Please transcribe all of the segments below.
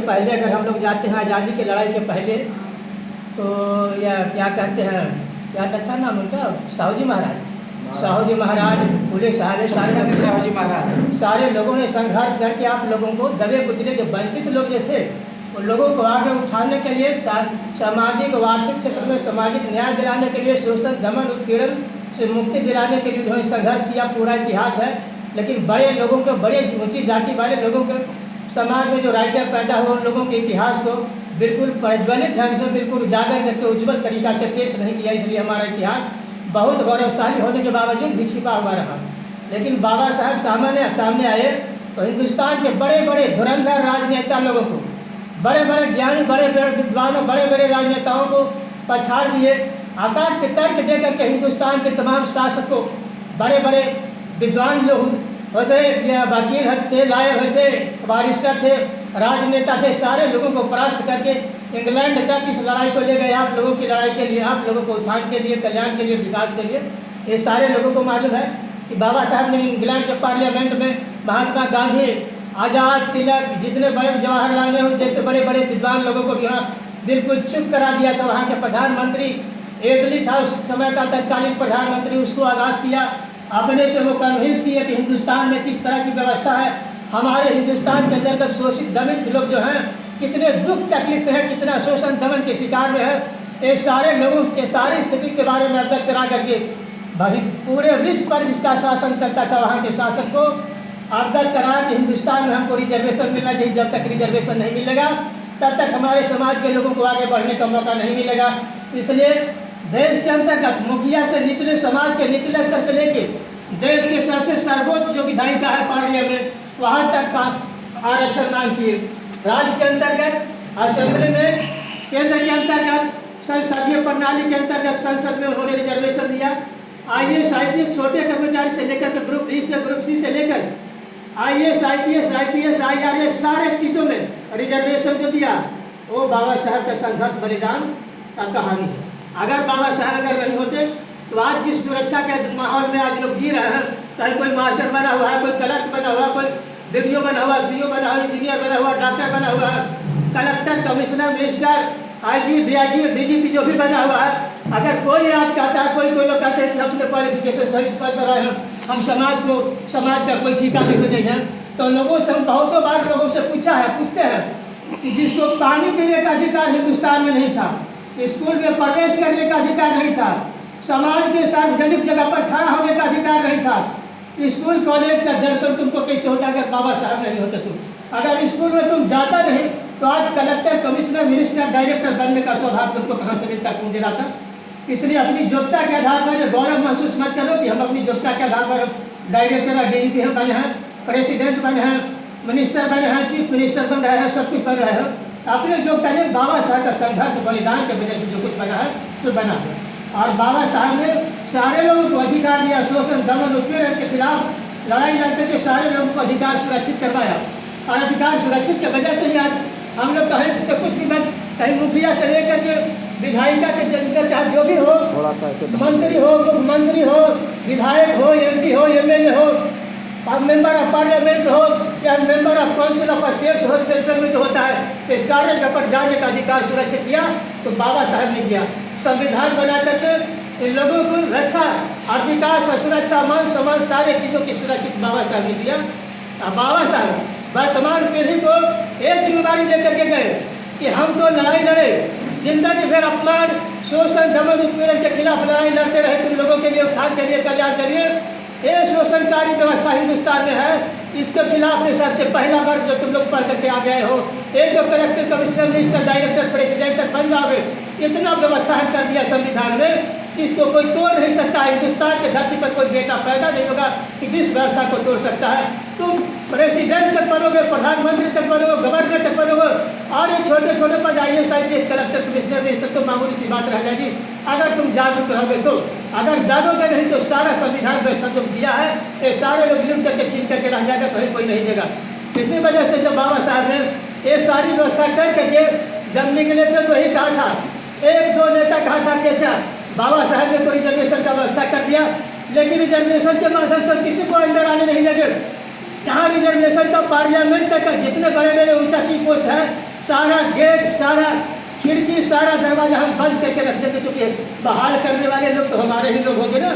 पहले अगर हम लोग जाते हैं, आज़ादी की लड़ाई के पहले, तो या क्या कहते हैं, क्या था नाम उनका, साहू जी महाराज, साहू जी महाराज, पुलिस सारे साहू जी महाराज सारे लोगों ने संघर्ष करके आप लोगों को दबे कुचले जो वंचित लोग जो थे उन लोगों को आगे उठाने के लिए, सामाजिक व आर्थिक क्षेत्र में सामाजिक न्याय दिलाने के लिए, शोषण दमन उत्पीड़न से मुक्ति दिलाने के लिए उन्होंने संघर्ष किया, पूरा इतिहास है। लेकिन बड़े लोगों को, बड़े ऊंची जाति वाले लोगों के समाज में जो राइटर पैदा हुए उन लोगों के इतिहास को बिल्कुल प्रज्वलित ढंग से, बिल्कुल उजागर करके उज्ज्वल तरीका से पेश नहीं किया, इसलिए हमारा इतिहास बहुत गौरवशाली होने के बावजूद भी छिपा हुआ रहा। लेकिन बाबा साहब सामने आए तो हिंदुस्तान के बड़े बड़े धुरंधर राजनेता लोगों को, बड़े बड़े ज्ञानी, बड़े बड़े विद्वानों, बड़े बड़े राजनेताओं को पछाड़ दिए, आकार के तर्क दे करके हिंदुस्तान के तमाम शासकों, बड़े बड़े विद्वान जो होते या वकील थे, लायर होते, बारिस्टर थे, राजनेता थे, सारे लोगों को परास्त करके इंग्लैंड तक इस लड़ाई को ले गए, आप लोगों की लड़ाई के लिए, आप लोगों को उत्थान के लिए, कल्याण के लिए, विकास के लिए। ये सारे लोगों को मालूम है कि बाबा साहब ने इंग्लैंड के पार्लियामेंट में महात्मा गांधी, आज़ाद, तिलक, जितने बड़े, जवाहरलाल नेहरू जैसे बड़े बड़े विद्वान लोगों को यहाँ बिल्कुल चुप करा दिया था। वहाँ के प्रधानमंत्री एटली था उस समय का तत्कालीन प्रधानमंत्री, उसको आगाज़ किया, अपने से वो कन्विंस किए कि हिंदुस्तान में किस तरह की व्यवस्था है, हमारे हिंदुस्तान के अंतर्गत शोषित दमित लोग जो हैं कितने दुख तकलीफ में है, कितना शोषण दमन के शिकार में है, ये सारे लोगों के सारी स्थिति के बारे में अवगत करा करके भाई पूरे विश्व पर जिसका शासन चलता था वहाँ के शासक को अवगत करा कि हिंदुस्तान में हमको रिजर्वेशन मिलना चाहिए, जब तक रिजर्वेशन नहीं मिलेगा तब तक हमारे समाज के लोगों को आगे बढ़ने का मौका नहीं मिलेगा। इसलिए देश के अंतर्गत मुखिया से निचले समाज के निचले स्तर से लेके देश के सबसे सर्वोच्च जो विधायिका है पार्लियामेंट, वहाँ तक का आरक्षण मांग किए। राज्य के अंतर्गत असेंबली में, केंद्र के अंतर्गत संसदीय प्रणाली के अंतर्गत संसद में उन्होंने रिजर्वेशन दिया। IAS IPS छोटे कर्मचारी से लेकर के ग्रुप डी से ग्रुप सी से लेकर IAS IPS IRS सारे चीज़ों में रिजर्वेशन जो दिया वो बाबा साहब का संघर्ष बलिदान का कहानी है। अगर बाबा साहब अगर नहीं होते तो आज जिस सुरक्षा के माहौल में आज लोग जी रहे हैं, चाहे कोई मास्टर बना हुआ है, कोई क्लर्क बना हुआ, कोई DPO बना हुआ, CO बना हुआ, इंजीनियर बना हुआ, डॉक्टर बना हुआ है, collector, commissioner, minister, IG, DIG, DGP जो भी बना हुआ है, अगर कोई आज कहता है, कोई लोग कहते हैं कि अपने क्वालिफिकेशन सर्विस पर रहे हैं, हम समाज का कोई ठिका नहीं है, तो लोगों से हम बहुतों बार लोगों से पूछते हैं कि जिसको पानी पीने का अधिकार हिंदुस्तान में नहीं था, स्कूल में प्रवेश करने का अधिकार नहीं था, समाज के सार्वजनिक जगह पर खड़ा होने का अधिकार नहीं था, स्कूल कॉलेज का दर्शन तुमको कैसे होता अगर बाबा साहब नहीं होते? तुम अगर स्कूल में तुम जाता नहीं तो आज कलेक्टर, कमिश्नर, मिनिस्टर, डायरेक्टर बनने का सौभाग्य तुमको कहाँ से मिलता, कौन दिलाता? इसलिए अपनी योग्यता के आधार पर गौरव महसूस मत करो कि हम अपनी योग्यता के आधार पर डायरेक्टर और DGP हम बने हैं, प्रेसिडेंट बने हैं, मिनिस्टर बने हैं, चीफ मिनिस्टर बन रहे हैं, सब कुछ बन रहे हैं। अपने योग्यता ने बाबा साहब का संघर्ष बलिदान के वजह से जो कुछ बना है सो बना है। और बाबा साहब ने सारे लोगों को अधिकार दिया, शोषण दमन उत्पीड़न के खिलाफ लड़ाई लड़ते के सारे लोगों को अधिकार सुरक्षित करवाया। और अधिकार सुरक्षित की वजह से ही आज हम लोग कहें से कुछ भी मत, कहीं मुखिया से लेकर के विधायिका के जनता चाहे जो भी हो, मंत्री हो, मुख्यमंत्री हो, विधायक हो, MP हो, MLA हो, मेंबर ऑफ पार्लियामेंट हो या member of council of states हो, सेंट्रल में जो होता है, ये सारे पर जाने का अधिकार सुरक्षित किया तो बाबा साहब ने किया। संविधान बना करके इन लोगों को रक्षा और विकास और सुरक्षा, मान सम्मान सारे चीज़ों की सुरक्षित बाबा साहब ने दिया। और बाबा साहब वर्तमान पीढ़ी को एक जिम्मेदारी दे करके गए कि हम तो लड़ाई लड़े, जिंदगी भर अपमान, शोषण, दमन उत्पीड़न के खिलाफ लड़ाई लड़ते रहे, तुम लोगों के लिए, उत्थान के लिए, कल्याण के लिए। ये शोषणकारी व्यवस्था हिंदुस्तान में है, इसके खिलाफ में सबसे पहला वर्ग जो तुम लोग पढ़ करके आ गए हो, एक जो collector, commissioner, minister, director, president तक बन जाओगे, इतना व्यवस्था कर दिया संविधान में, इसको कोई तोड़ नहीं सकता। हिंदुस्तान के धरती पर कोई बेटा पैदा नहीं होगा कि जिस व्यवस्था को तोड़ सकता है। तुम प्रेसिडेंट तक बनोगे, प्रधानमंत्री तक बनोगे, गवर्नर तक बनोगे, और ये छोटे छोटे पद IAS IPS collector, commissioner, minister तो मामूली सी बात रह जाएगी अगर तुम जागरूक रहोगे तो। अगर जागोगे नहीं तो सारा संविधान व्यवस्था जो दिया है ये सारे लोग लिम करके छीन करके रह जाएगा, कहीं कोई नहीं देगा। इसी वजह से जब बाबा साहब ने ये सारी व्यवस्था कर करके जब निकले थे तो यही कहा था, एक दो नेता कहा था कि अच्छा बाबा साहब ने तो रिजर्वेशन का व्यवस्था कर दिया, लेकिन रिजर्वेशन के माध्यम से किसी को अंदर आने नहीं लगे। यहाँ रिजर्वेशन का पार्लियामेंट तक जितने बड़े बड़े ऊंचा की पोस्ट है सारा गेट, सारा खिड़की, सारा दरवाजा हम बंद करके रख देते, चूँकि बहाल करने वाले लोग तो हमारे ही लोग होंगे ना,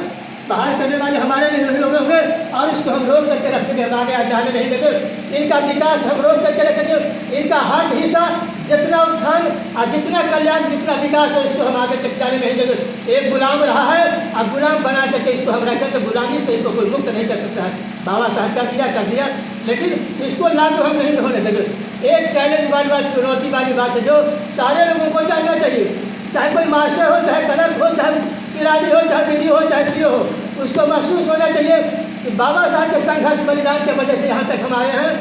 बहाल करने वाले हमारे ही लोग होंगे, और इसको हम रोक करके रख देंगे, हम आगे जाने नहीं देंगे। इनका विकास हम रोक करके रखेंगे, इनका हर हिस्सा, जितना उत्थान और जितना कल्याण, जितना विकास है, इसको हम आगे तक जाने नहीं देंगे। एक गुलाम रहा है, अब गुलाम बना करके इसको हम रखें तो गुलामी से इसको कोई मुक्त नहीं कर सकता है। बाबा साहब कर दिया, लेकिन इसको लागू हम नहीं होने देंगे। एक चैलेंज वाली बात, चुनौती वाली बात है जो सारे लोगों को जानना चाहिए, चाहे कोई मास्टर हो, चाहे कलर हो, चाहे किरानी हो, चाहे बीडी हो, चाहे सीओ हो, उसको महसूस होना चाहिए कि बाबा साहब के संघर्ष बलिदान की वजह से यहाँ तक हम आए हैं।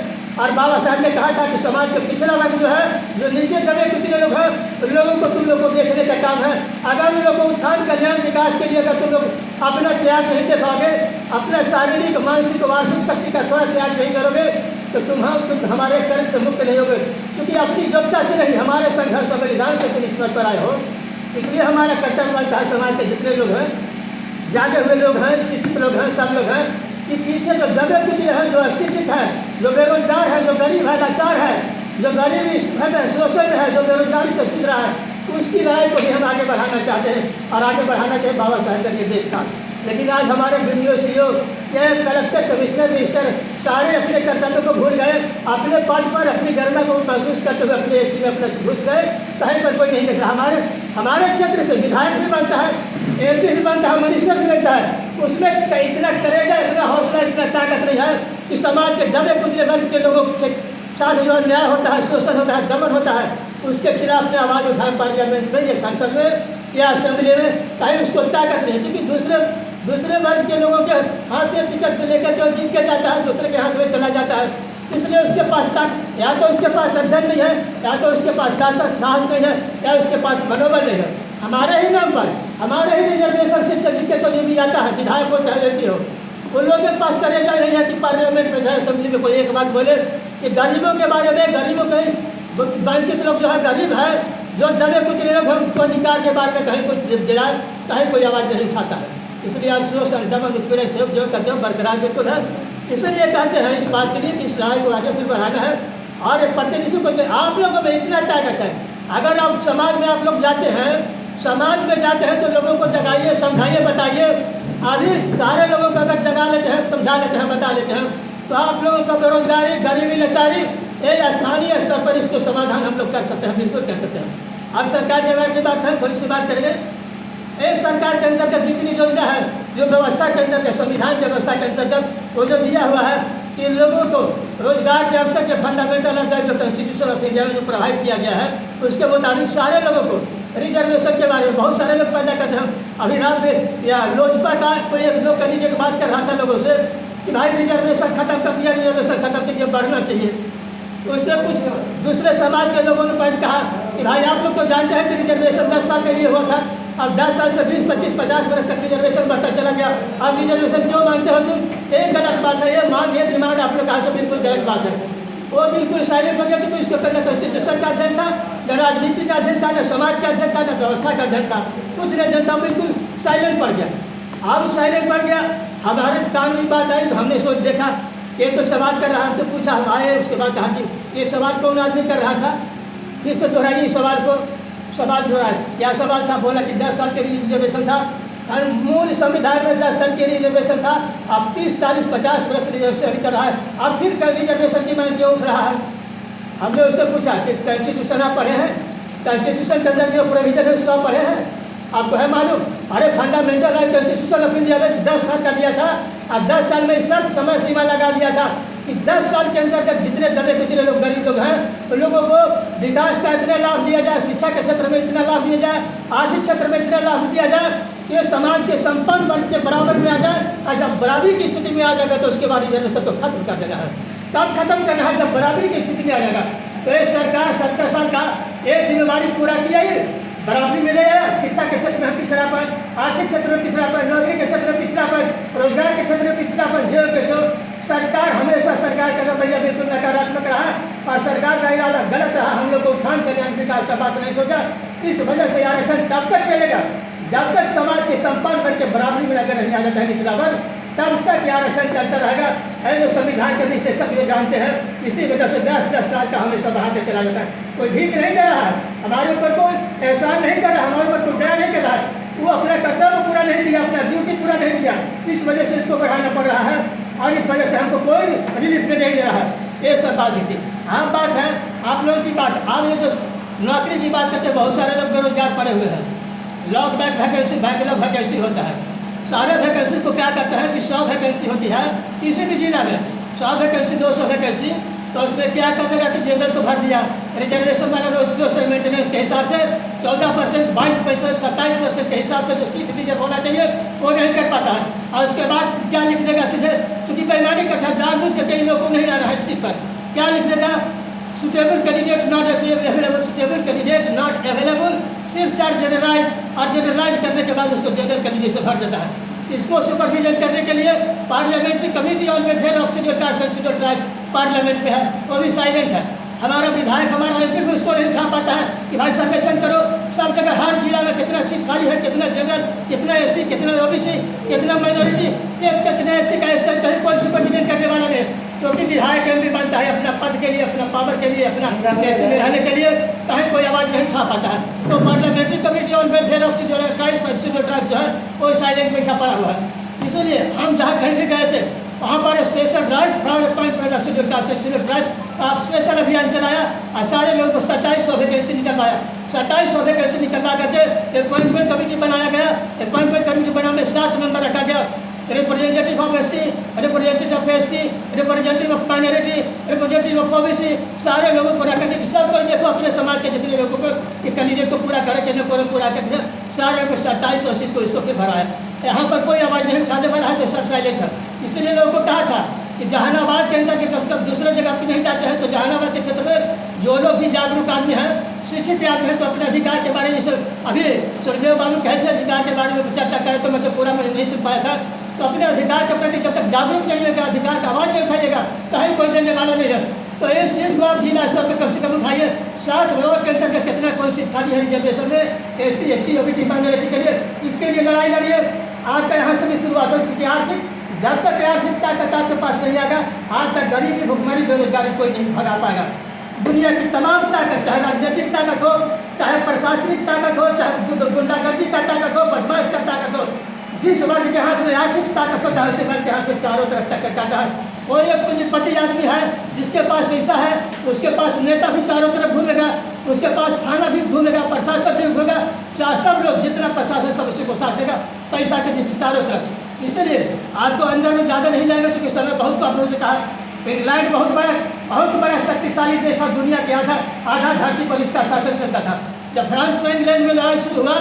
और बाबा साहब ने कहा था कि समाज के पिछड़ा वर्ग जो है, जो नीचे दबे कुचले लोग हैं, उन लोगों को तुम लोग को देखने का काम है। अगर उन लोगों को उत्थान, कल्याण, विकास के लिए अगर तुम लोग अपना त्याग नहीं दे पाओगे, अपना शारीरिक, मानसिक, वार्षिक शक्ति का थोड़ा त्याग नहीं करोगे, तो तुम हमारे कर्म से मुक्त नहीं होगे, क्योंकि अपनी योग्यता से नहीं, हमारे संघर्ष और बलिदान से तुम ईश्वर पर आए हो। इसलिए हमारा कर्तव्य बनता है, समाज के जितने लोग हैं, जागे हुए लोग हैं, शिक्षित लोग हैं, सब लोग हैं, कि पीछे जो दबे कुचले हैं, जो अशिक्षित है, जो बेरोजगार है, जो गरीब है, लाचार है, जो गरीबी है, शोषण है, जो बेरोजगारी से जूझ रहा है, उसकी लड़ाई को भी हम आगे बढ़ाना चाहते हैं, और आगे बढ़ाना चाहिए बाबा साहब का निर्देश था। लेकिन आज हमारे BDO, CO, collector, commissioner, minister सारे अपने कर्तव्यों को भूल गए, अपने पद पर अपनी गरिमा को महसूस करते हुए अपने एसी में अपने घुस गए, कहीं पर कोई नहीं देख रहा। हमारे क्षेत्र से विधायक भी बनता है, एमपी भी बनता है, मिनिस्टर भी बनता है, उसमें इतना करेगा, इतना हौसला, इतना ताकत नहीं है कि समाज के दबे कुचले वर्ग के लोगों के साथ जो अन्याय होता है, शोषण होता है, दमन होता है, उसके खिलाफ में आवाज़ उठाए पार्लियामेंट में या संसद में या असेंबली में, कहीं उसको ताकत नहीं है। क्योंकि दूसरे वर्ग के लोगों के हाथ से टिकट लेकर के जीत के जाता है, दूसरे के हाथ में चला जाता है, इसलिए उसके पास या तो उसके पास अध्ययन नहीं है, या तो उसके पास साहस नहीं है, या उसके पास मनोबल नहीं है। हमारे ही नाम पर, हमारे ही रिजर्वेशन से जीत के तो जो भी आता है, विधायक हो चाहे एमपी हो, उन लोगों के पास करेगा नहीं है कि पार्लियामेंट में चाहे असेंबली में कोई एक बात बोले कि गरीबों के बारे में, गरीबों के वंचित लोग जो है, गरीब है, जो दबे कुचले लोग हैं, उसको अधिकार के बारे में कहीं कुछ दिलाए, कहीं कोई आवाज़ नहीं उठाता है। इसलिए आज शोषण, दमन, उत्पीड़न से जो कहते हो बरकरार बिल्कुल है। इसलिए कहते हैं इस बात के लिए कि इस लड़ाई को आगे फिर बढ़ाना है, और प्रतिनिधियों को आप लोगों में इतना ताकत है, अगर आप समाज में आप लोग जाते हैं, समाज में जाते हैं तो लोगों को जगाइए, समझाइए, बताइए। अभी सारे लोगों को अगर जगा लेते हैं, समझा लेते हैं, बता लेते हैं, तो आप लोगों का बेरोजगारी, गरीबी, लाचारी, एक स्थानीय स्तर पर इसको समाधान हम लोग कर सकते हैं, बिल्कुल कर सकते हैं। अब सरकार के बारे की बात है, थोड़ी सी बात करेंगे। एक सरकार के अंतर्गत जितनी योजना है, जो व्यवस्था के अंतर्गत, संविधान की व्यवस्था के अंतर्गत वो जो दिया हुआ है कि लोगों को रोजगार के अवसर के फंडामेंटल राइट जो कॉन्स्टिट्यूशन ऑफ इंडिया में जो प्रोवाइड किया गया है, उसके मुताबिक सारे लोगों को रिजर्वेशन के बारे में बहुत सारे लोग पैदा करते हैं। अभी रात में या लोजपा का कोई एक दो कैंडिडेट बात कर रहा था लोगों से कि भाई रिजर्वेशन खत्म कर दिया, रिजर्वेशन खत्म कीजिए, बढ़ना चाहिए। उससे कुछ दूसरे समाज के लोगों ने पहले कहा कि भाई आप लोग तो जानते हैं कि रिजर्वेशन 10 साल के लिए हुआ था, अब 10 साल से 20, 25, 50 वर्ष तक रिजर्वेशन बढ़ता चला गया। अब रिजर्वेशन क्यों मांगते हो तुम? एक गलत बात है, ये मांग, ये डिमांड आप लोग कहा तो बिल्कुल गलत बात है। वो बिल्कुल साइलेंट हो गया, तो इसको पहले कॉन्स्टिट्यूशन का अध्ययन था, न राजनीति का अध्ययन था, न समाज का अध्ययन था, न व्यवस्था का अध्ययन था, कुछ नहीं अध्ययन था, बिल्कुल साइलेंट पड़ गया। अब साइलेंट पड़ गया, हमारे कानूनी बात आई तो हमने सोच देखा, ये तो सवाल कर रहा तो पूछा, हम आए, उसके बाद कहा कि ये सवाल कौन आदमी कर रहा था, फिर से दोहराइए सवाल को। सवाल दोहराए, क्या सवाल था? बोला कि 10 साल के लिए रिजर्वेशन था, और मूल संविधान में 10 साल के लिए रिजर्वेशन था, अब 30, 40, 50 वर्ष रिजर्वेशन कर रहा है, अब फिर रिजर्वेशन की मांग क्यों उठ रहा है? हमने उससे पूछा कि कॉन्स्टिट्यूशन आप पढ़े हैं, कॉन्स्टिट्यूशन के अंदर जो प्रोविजन है उसको आप पढ़े हैं, आपको है मालूम? अरे fundamental right constitution of India में 10 साल का दिया था, और 10 साल में शर्त समय सीमा लगा दिया था कि 10 साल के अंतर्गत जितने दबे कुचले लोग, गरीब लोग हैं, उन लोगों को विकास का इतना लाभ दिया जाए, शिक्षा के क्षेत्र में इतना लाभ दिया जाए, आर्थिक क्षेत्र में इतना लाभ दिया जाए कि समाज के संपन्न वर्ग के बराबर में आ जाए। और जब बराबरी की स्थिति में आ जाएगा तो उसके बाद रिजर्वेशन को खत्म कर देना है। कब खत्म करना है? जब बराबरी की स्थिति में आ जाएगा। तो ये सरकार 70 साल का एक जिम्मेवारी पूरा किया, ये बराबरी मिले, शिक्षा के क्षेत्र में पिछड़ापन, आर्थिक क्षेत्र में पिछड़ापन, नौकरी के क्षेत्र में पिछड़ापन, रोजगार के क्षेत्र में पिछड़ापन, जो सरकार हमेशा सरकार का रवैया बिल्कुल नकारात्मक रहा, और सरकार का इरादा गलत रहा। हम लोग को उत्थान कल्याण विकास का बात नहीं सोचा। इस वजह से आरक्षण तब तक चलेगा जब तक समाज के संपन्न करके बराबरी में अगर नहीं आ जाता है निचला वर्ग, तब तक ये आरक्षण चलता रहेगा। है जो संविधान के विशेषज्ञ जो जानते हैं, इसी वजह से 10-10 साल का हमेशा बढ़ाते चला जाता है। कोई भीख नहीं दे रहा है, हमारे ऊपर कोई एहसान नहीं कर रहा, हमारे ऊपर कोई दया नहीं कर रहा है, वो अपना कर्तव्य पूरा नहीं दिया, अपना ड्यूटी पूरा नहीं दिया, इस वजह से इसको बढ़ाना पड़ रहा है और इस वजह से हमको कोई रिलीफ नहीं दे रहा है। ये सब बात थी। आम बात है आप लोगों की बात। आप ये जो नौकरी की बात करते हैं, बहुत सारे लोग बेरोजगार पड़े हुए हैं। Lock back vacancy, backlog vacancy होता है। सारे वैकेंसी को क्या करते हैं कि 100 वैकेंसी होती है किसी भी जिला में, 100 वैकेंसी 200 वैकेंसी, तो उसमें क्या कर देगा कि जनरल तो भर दिया, रिजर्वेशन वाला रोज मेंटेनेंस के हिसाब से 14%, 22%, 27% के हिसाब से जो सीट रिजर्व होना चाहिए वो नहीं कर पाता है। और उसके बाद क्या लिख देगा सीधे, चूँकि बेईमानी करता है, जानबूझ के कई लोगों को नहीं लाना है सीट पर, क्या लिख देगा, suitable candidate not available, suitable candidate not available, सिर्फ चार जनरलाइज और जनरलाइज करने के बाद उसको जनरल कैंडिडेट से भर देता है। इसको सुपरविजन करने के लिए parliamentary committee on welfare of scheduled caste and scheduled tribes parliament में है, वो भी साइलेंट है। हमारा विधायक, हमारा एमपी भी उसको नहीं उठा पाता है कि भाई सर्वेक्षण करो, सब जगह हर जिला में कितना सीट खाली है, कितना जनरल, कितना एससी, कितना ओबीसी, कितना माइनॉरिटी, कितना एससी का एससी, कहीं कोई सुपरविजन करने वाला नहीं, क्योंकि विधायक एमपी बनता है अपना पद के लिए, अपना पावर के लिए, अपना कैसे में रहने के लिए, कहीं कोई आवाज़ नहीं उठा पाता है। तो parliamentary committee on welfare of scheduled tribes and scheduled tribes जो है वो साइलेंट बैठा पड़ा हुआ है। इसलिए हम जहाँ कहीं भी गए थे वहाँ पर special drive from appointment of scheduled caste and scheduled tribe आप स्पेशल अभियान चलाया और सारे लोगों को 2700 वैकेंसी निकलवाया। 2700 वैकेंसी निकलवा करके अपॉइंटमेंट कमेटी बनाया गया। अपॉइंटमेंट कमेटी बनाने में 7 मेंबर रखा गया, representative of SC, representative of ST, representative of minority, representative of OBC, सारे लोगों को रखा गया। सबको देखो अपने समाज के जितने लोगों को कि कैंडिडेट को पूरा करे, कितने को पूरा करके सारे को 2700 सीट को इसको फिर भराया। यहाँ पर कोई आवाज़ नहीं उठाने वाला है, तो सब साइलेंट है। इसलिए लोगों को कहा था कि जहानाबाद के अंदर के कम से कम दूसरे जगह पर नहीं जाते हैं, तो जहानाबाद के क्षेत्र में जो लोग भी जागरूक आदमी हैं, शिक्षित आदमी है, तो अपने अधिकार के बारे में जैसे अभी सुरदेव बाबू कहते हैं अधिकार के बारे में चर्चा करें, तो मतलब पूरा मैं नहीं सुन पाया था। तो अपने अधिकार के प्रति जब तक जागरूक नहीं होगा, अधिकार का आवाज़ नहीं उठाइएगा, कहीं कोई देने वाला नहीं है। तो इस चीज़ को आप जिला स्तर पर कम से कम उठाइए। 7 ब्लॉक के अंतर्गत कितना कौन सी खाली है रिजर्वेशन में एससी, एसटी, ओबीसी, माइनॉरिटी के लिए, इसके लिए लड़ाई लड़िए। आपका यहाँ से भी शुरुआत हो चुकी है। आर्थिक जब तक आर्थिक ताकत आपके पास नहीं आएगा, आज तक गरीबी, भुखमरी, बेरोजगारी कोई नहीं भगा पाएगा। दुनिया की तमाम ताकत, चाहे राजनीतिक ताकत हो, चाहे प्रशासनिक ताकत हो, चाहे गुंडागर्दी का ताकत हो, बदमाश का ताकत हो, जिस वर्ग के हाथ में आर्थिक ताकत होता है उसी वर्ग के हाथ में चारों तरफ ताकत आता है। कोई एक पूंजीपति आदमी है जिसके पास पैसा है, उसके पास नेता भी चारों तरफ घूमेगा, उसके पास थाना भी घूमेगा, प्रशासन भी घूमेगा, सब लोग जितना प्रशासन सब उसी को साथ देगा, पैसा के जिस चारों तरफ। इसलिए आपको अंदर में ज़्यादा नहीं जाएगा, क्योंकि समय बहुत आपने मुझे कहा इंग्लैंड बहुत बड़ा शक्तिशाली देश और दुनिया के आधा धरती पर इसका शासन चलता था। जब फ्रांस में इंग्लैंड में लड़ाई शुरू हुआ,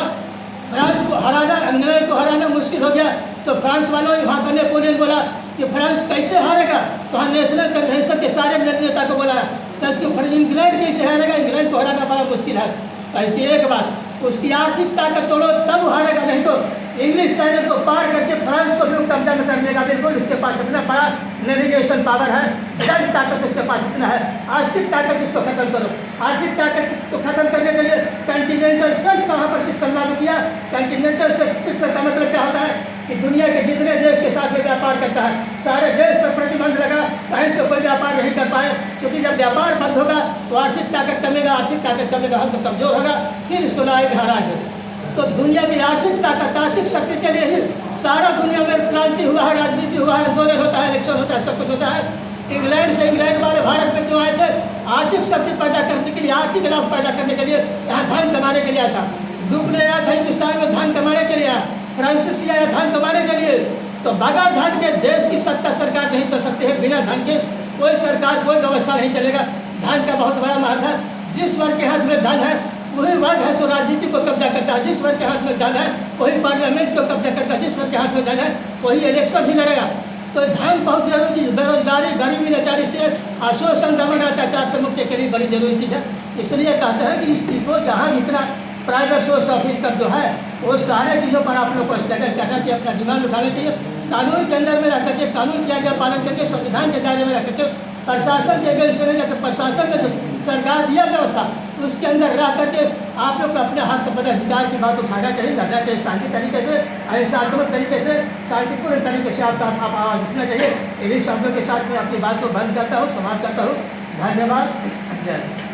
फ्रांस को हराना, इंग्लैंड को हराना मुश्किल हो गया, तो फ्रांस वालों ने वहाँ का नेपोलियन बोला कि फ्रांस कैसे हारेगा, तो हम नेशनल कन्वेंशन के सारे नेता को बोला तो इसको इंग्लैंड कैसे हारेगा, इंग्लैंड को हराना बड़ा मुश्किल है। तो इसकी एक बात, उसकी आर्थिक ताकत तोड़ो तब हारेगा, नहीं तो इंग्लिश चैनल को पार करके फ्रांस को भी कब्जा में कर लेगा। बिल्कुल उसके पास इतना बड़ा नेविगेशन पावर है, जल ताकत उसके पास इतना है। आर्थिक ताकत इसको खत्म करो। आर्थिक ताकत को खत्म करने के लिए कंटिनेंटल शिफ्ट का वहाँ पर सिस्टम लागू किया। कंटिनेंटल शिफ्ट का मतलब क्या होता है कि दुनिया के जितने देश के साथ व्यापार करता है, सारे देश पर प्रतिबंध लगा, कहीं से कोई व्यापार नहीं कर पाए, क्योंकि जब व्यापार बंद होगा तो आर्थिक ताकत कमेगा, आर्थिक ताकत कमेगा, हम तो कमजोर होगा, फिर इसको लड़ाई में हराएंगे। तो दुनिया की आर्थिक ताकत, आर्थिक शक्ति के लिए ही सारा दुनिया में क्रांति हुआ है, राजनीति हुआ है, आंदोलन होता है, इलेक्शन होता है, सब कुछ होता है। इंग्लैंड से इंग्लैंड वाले भारत में क्यों आए थे? आर्थिक शक्ति पैदा करने के लिए, आर्थिक लाभ पैदा करने के लिए, यहाँ धन कमाने के लिए आया था। डूबने आया था हिंदुस्तान में धन कमाने के लिए आया, फ्रांसीसी आया धन कमाने के लिए। तो बगैर धन के देश की सत्ता सरकार नहीं चल सकती है, बिना धन के कोई सरकार, कोई व्यवस्था नहीं चलेगा। धन का बहुत बड़ा महत्व है। जिस वर्ग के हाथ में धन है वही वर्ग है सो राजनीति को कब्जा करता है, जिस वर्ग के हाथ में धन है वही पार्लियामेंट को कब्जा करता है, जिस वर्ग के हाथ में धन है वही इलेक्शन भी लड़ेगा। तो धन बहुत जरूरी चीज़, बेरोजगारी, गरीबी, लाचारी से, शोषण, दमन, अत्याचार से मुक्ति के लिए बड़ी जरूरी चीज़ है। इसलिए कहते हैं कि इस चीज़ को जहाँ जितना प्राइवेट सोर्स ऑफ इनकम जो है वो सारे चीज़ों पर आप लोग को स्ट्रगल करना चाहिए, अपना डिमांड उठाना चाहिए। कानून के अंदर में रख करके, कानून की आज्ञा पालन करके, संविधान के दायरे में रख करके, प्रशासन के अगेंस्ट में जाकर प्रशासन का जो सरकार दिया व्यवस्था उसके अंदर रह करके आप लोग को अपने हक अपने अधिकार की बात उठाना चाहिए, लड़ना चाहिए शांति तरीके से, अहिंसात्मक तरीके से, शांतिपूर्ण तरीके से आपका आप आवाज़ उठना चाहिए। इन्हीं शब्दों के साथ मैं अपनी बात को बंद करता हूँ, समाप्त करता हूँ। धन्यवाद। जय।